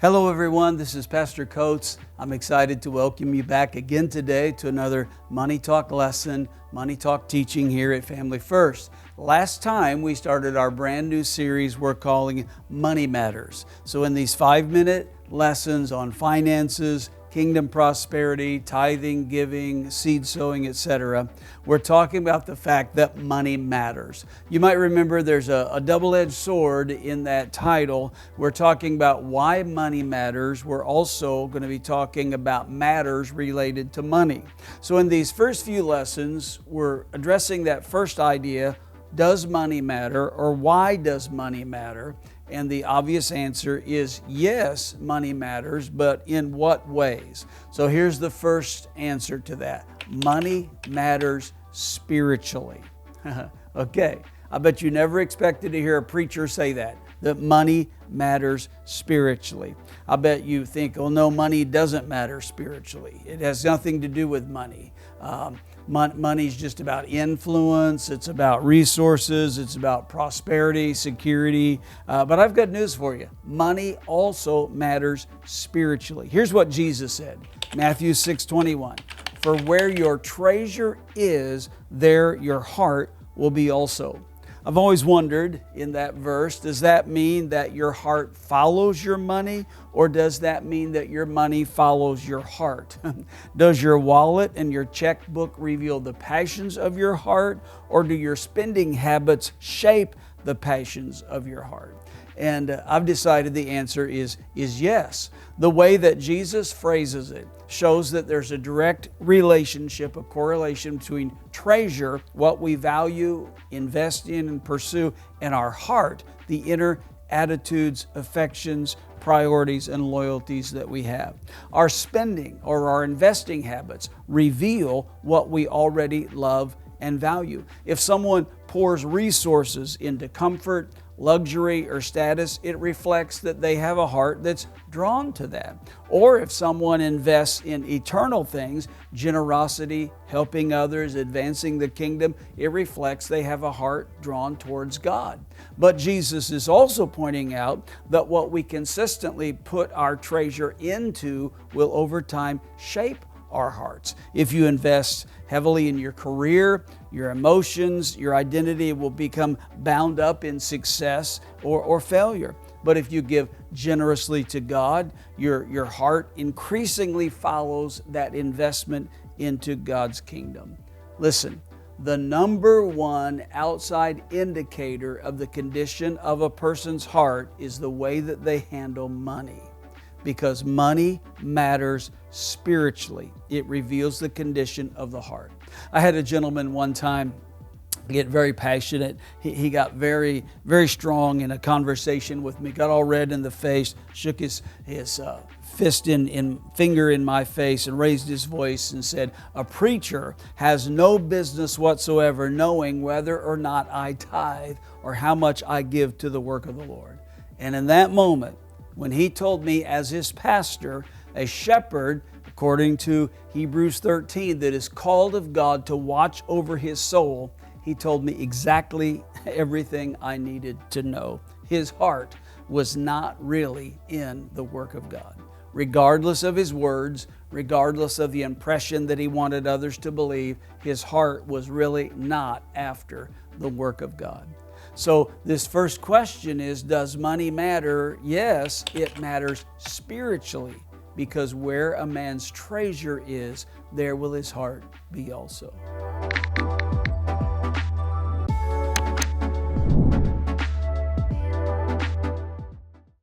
Hello everyone, this is Pastor Coates. I'm excited to welcome you back again today to another Money Talk lesson, Money Talk teaching here at Family First. Last time we started our brand new series we're calling Money Matters. So in these 5-minute lessons on finances, kingdom prosperity, tithing, giving, seed sowing, etc., we're talking about the fact that money matters. You might remember there's a double-edged sword in that title. We're talking about why money matters. We're also going to be talking about matters related to money. So in these first few lessons, we're addressing that first idea, does money matter, or why does money matter? And the obvious answer is yes, money matters, but in what ways? So here's the first answer to that. Money matters spiritually. Okay, I bet you never expected to hear a preacher say that money matters spiritually. I bet you think, oh no, money doesn't matter spiritually. It has nothing to do with money. Money's just about influence, it's about resources, it's about prosperity, security. But I've got news for you. Money also matters spiritually. Here's what Jesus said, Matthew 6:21. For where your treasure is, there your heart will be also. I've always wondered in that verse, does that mean that your heart follows your money, or does that mean that your money follows your heart? Does your wallet and your checkbook reveal the passions of your heart, or do your spending habits shape the passions of your heart? And I've decided the answer is yes. The way that Jesus phrases it shows that there's a direct relationship, a correlation between treasure, what we value, invest in, and pursue, and our heart, the inner attitudes, affections, priorities, and loyalties that we have. Our spending or our investing habits reveal what we already love and value. If someone pours resources into comfort, luxury, or status, it reflects that they have a heart that's drawn to that. Or if someone invests in eternal things, generosity, helping others, advancing the kingdom, it reflects they have a heart drawn towards God. But Jesus is also pointing out that what we consistently put our treasure into will over time shape our hearts. If you invest heavily in your career, your emotions, your identity will become bound up in success or failure. But if you give generously to God, your heart increasingly follows that investment into God's kingdom. Listen, the number one outside indicator of the condition of a person's heart is the way that they handle money. Because money matters spiritually. It reveals the condition of the heart. I had a gentleman one time get very passionate. He got very, very strong in a conversation with me, got all red in the face, shook his finger in my face and raised his voice and said, "A preacher has no business whatsoever knowing whether or not I tithe or how much I give to the work of the Lord." And in that moment, when he told me as his pastor, a shepherd, according to Hebrews 13, that is called of God to watch over his soul, he told me exactly everything I needed to know. His heart was not really in the work of God. Regardless of his words, regardless of the impression that he wanted others to believe, his heart was really not after the work of God. So this first question is, does money matter? Yes, it matters spiritually, because where a man's treasure is, there will his heart be also.